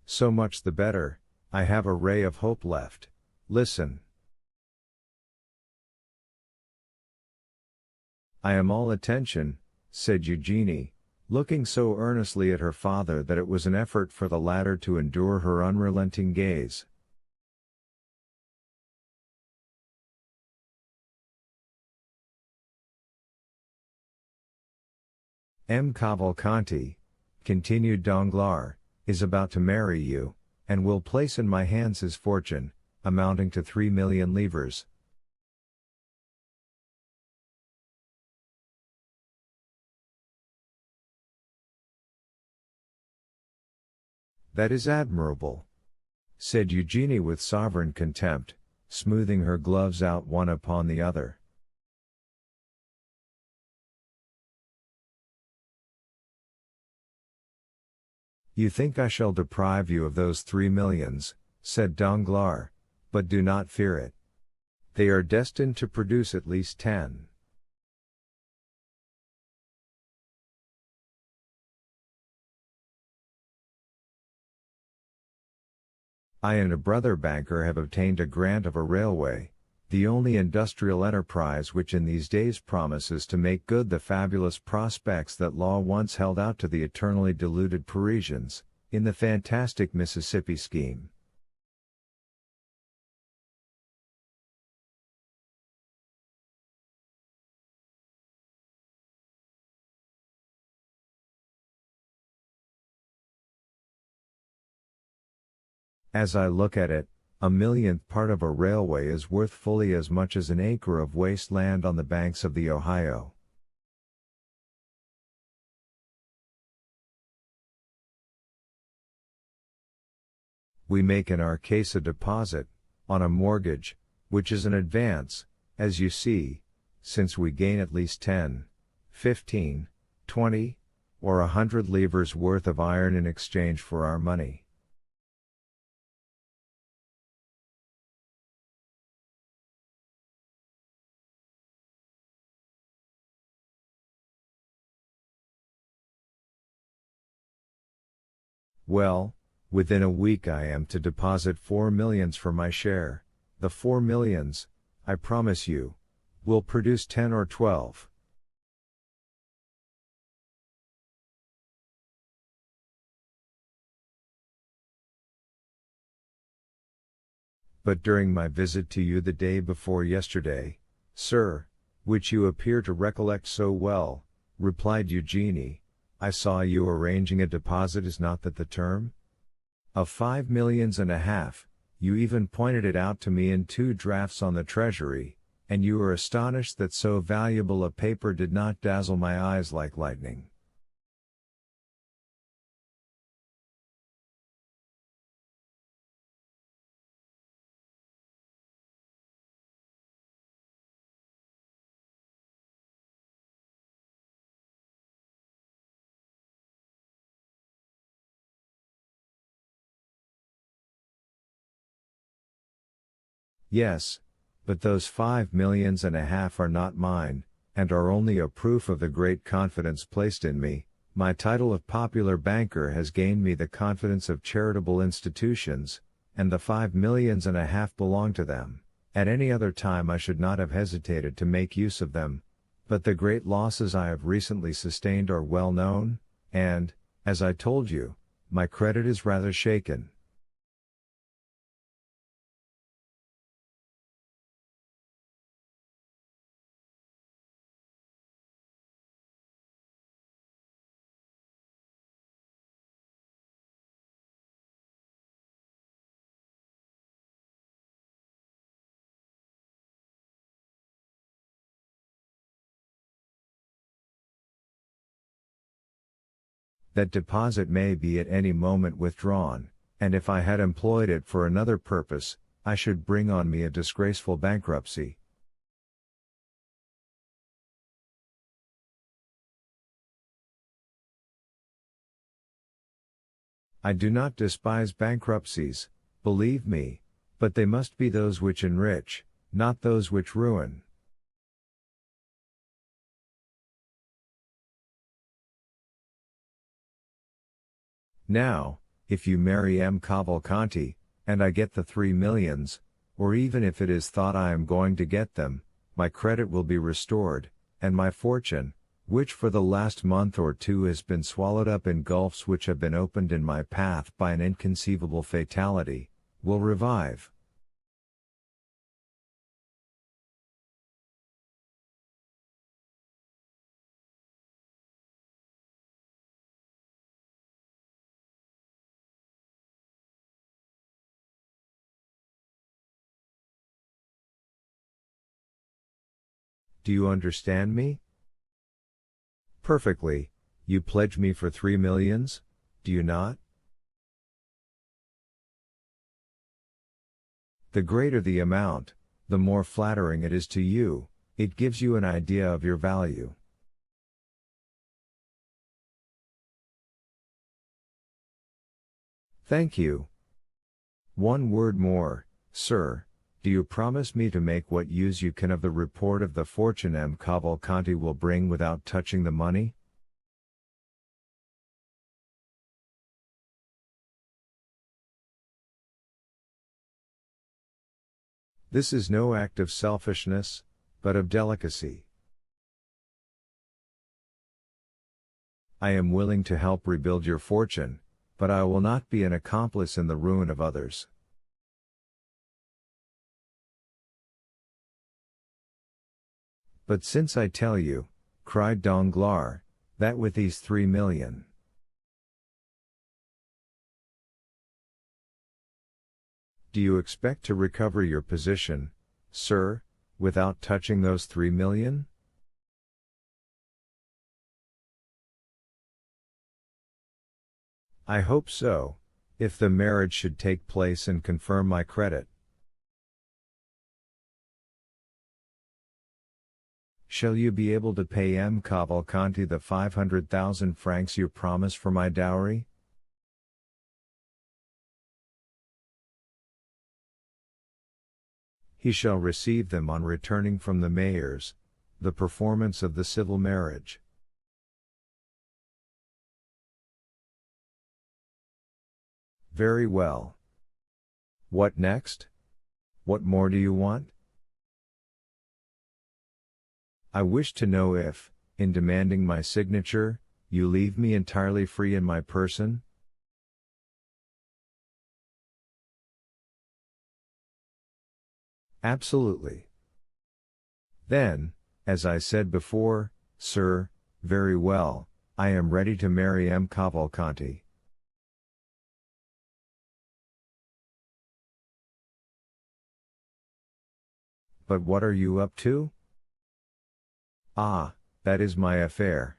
So much the better, I have a ray of hope left. Listen. I am all attention, said Eugenie, looking so earnestly at her father that it was an effort for the latter to endure her unrelenting gaze. M. Cavalcanti, continued Danglars, is about to marry you, and will place in my hands his fortune, amounting to 3 million livres. That is admirable, said Eugenie with sovereign contempt, smoothing her gloves out one upon the other. You think I shall deprive you of those 3 millions, said Danglars, but do not fear it. They are destined to produce at least 10. I and a brother banker have obtained a grant of a railway, the only industrial enterprise which in these days promises to make good the fabulous prospects that law once held out to the eternally deluded Parisians, in the fantastic Mississippi scheme. As I look at it, a millionth part of a railway is worth fully as much as an acre of waste land on the banks of the Ohio. We make in our case a deposit, on a mortgage, which is an advance, as you see, since we gain at least 10, 15, 20, or 100 livres worth of iron in exchange for our money. Well, within a week I am to deposit 4 millions for my share. The 4 millions, I promise you, will produce 10 or 12. But during my visit to you the day before yesterday, sir, which you appear to recollect so well, replied Eugenie, I saw you arranging a deposit, is not that the term? Of 5 millions and a half, you even pointed it out to me in 2 drafts on the treasury, and you were astonished that so valuable a paper did not dazzle my eyes like lightning. Yes, but those 5 millions and a half are not mine, and are only a proof of the great confidence placed in me. My title of popular banker has gained me the confidence of charitable institutions, and the 5 millions and a half belong to them. At any other time I should not have hesitated to make use of them, but the great losses I have recently sustained are well known, and, as I told you, my credit is rather shaken. That deposit may be at any moment withdrawn, and if I had employed it for another purpose, I should bring on me a disgraceful bankruptcy. I do not despise bankruptcies, believe me, but they must be those which enrich, not those which ruin. Now, if you marry M. Cavalcanti, and I get the 3 millions, or even if it is thought I am going to get them, my credit will be restored, and my fortune, which for the last month or two has been swallowed up in gulfs which have been opened in my path by an inconceivable fatality, will revive. Do you understand me? Perfectly. You pledge me for 3 millions, do you not? The greater the amount, the more flattering it is to you, it gives you an idea of your value. Thank you. One word more, sir. Do you promise me to make what use you can of the report of the fortune M. Cavalcanti will bring without touching the money? This is no act of selfishness, but of delicacy. I am willing to help rebuild your fortune, but I will not be an accomplice in the ruin of others. But since I tell you, cried Danglars, that with these 3 million, do you expect to recover your position, sir, without touching those 3 million? I hope so, if the marriage should take place and confirm my credit. Shall you be able to pay M. Cavalcanti the 500,000 francs you promise for my dowry? He shall receive them on returning from the mayor's, the performance of the civil marriage. Very well. What next? What more do you want? I wish to know if, in demanding my signature, you leave me entirely free in my person? Absolutely. Then, as I said before, sir, very well, I am ready to marry M. Cavalcanti. But what are you up to? Ah, that is my affair.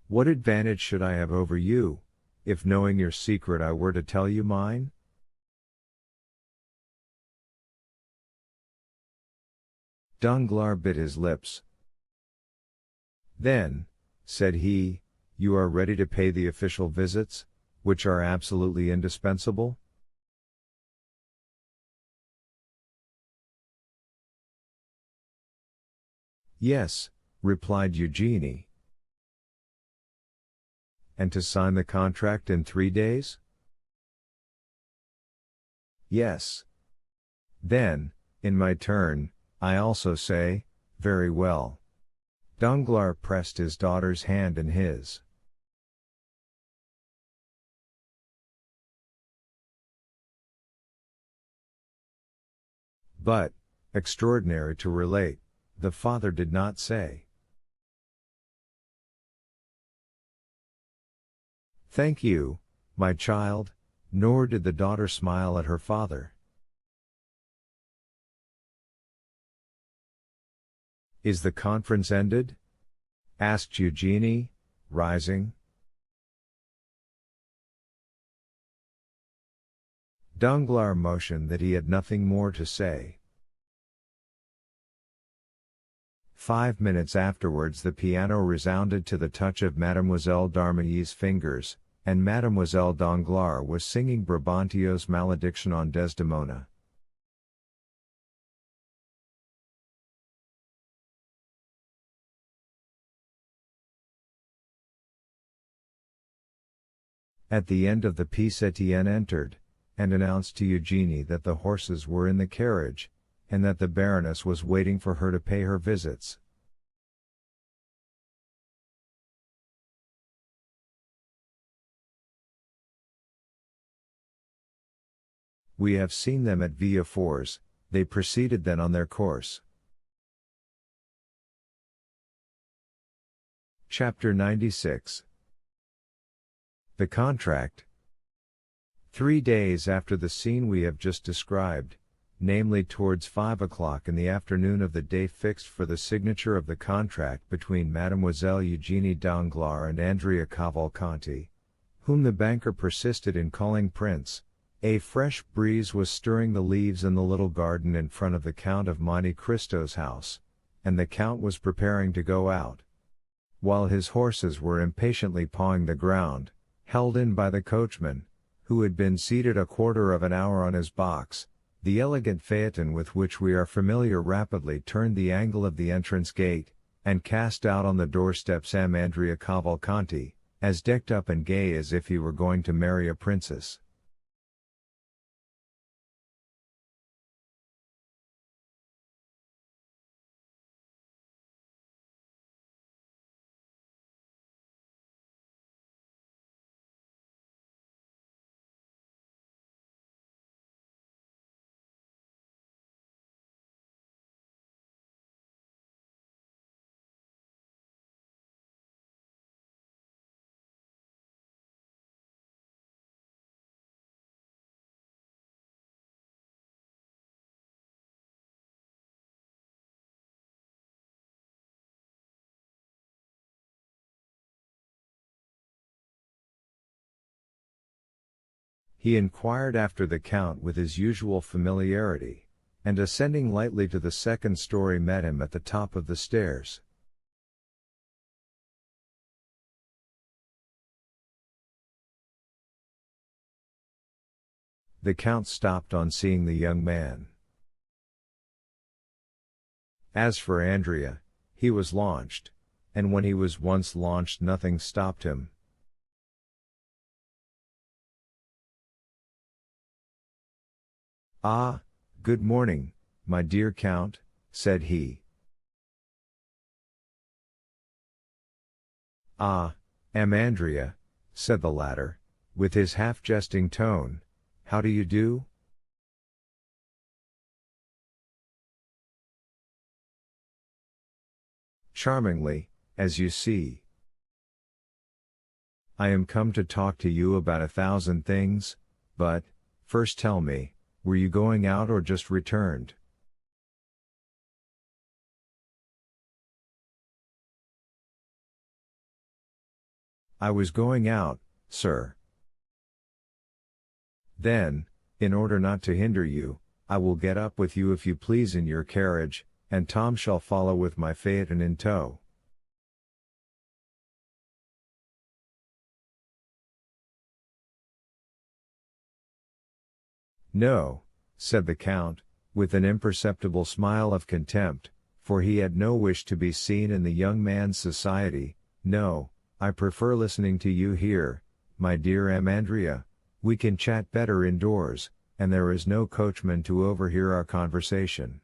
What advantage should I have over you, if knowing your secret I were to tell you mine? Danglars bit his lips. Then, said he, you are ready to pay the official visits, which are absolutely indispensable? Yes, replied Eugenie. And to sign the contract in 3 days? Yes. Then, in my turn, I also say, very well. Danglars pressed his daughter's hand in his. But, extraordinary to relate, the father did not say. Thank you, my child, nor did the daughter smile at her father. Is the conference ended? Asked Eugenie, rising. Danglars motioned that he had nothing more to say. 5 minutes afterwards the piano resounded to the touch of Mademoiselle d'Armilly's fingers, and Mademoiselle Danglars was singing Brabantio's malediction on Desdemona. At the end of the piece Etienne entered, and announced to Eugenie that the horses were in the carriage, and that the Baroness was waiting for her to pay her visits. We have seen them at Villefort, they proceeded then on their course. Chapter 96. The contract. 3 days after the scene we have just described, namely towards 5 o'clock in the afternoon of the day fixed for the signature of the contract between Mademoiselle Eugenie Danglars and Andrea Cavalcanti, whom the banker persisted in calling Prince, a fresh breeze was stirring the leaves in the little garden in front of the Count of Monte Cristo's house, and the Count was preparing to go out. While his horses were impatiently pawing the ground, held in by the coachman, who had been seated a quarter of an hour on his box, the elegant phaeton with which we are familiar rapidly turned the angle of the entrance gate, and cast out on the doorstep Sam Andrea Cavalcanti, as decked up and gay as if he were going to marry a princess. He inquired after the Count with his usual familiarity, and ascending lightly to the second story met him at the top of the stairs. The Count stopped on seeing the young man. As for Andrea, he was launched, and when he was once launched nothing stopped him. "Ah, good morning, my dear Count," said he. "Ah, Andrea," said the latter, with his half-jesting tone, "how do you do?" "Charmingly, as you see. I am come to talk to you about 1,000 things, but, first tell me, were you going out or just returned?" "I was going out, sir." "Then, in order not to hinder you, I will get up with you if you please in your carriage, and Tom shall follow with my phaeton in tow." "No," said the Count, with an imperceptible smile of contempt, for he had no wish to be seen in the young man's society. "No, I prefer listening to you here, my dear Andrea. We can chat better indoors, and there is no coachman to overhear our conversation."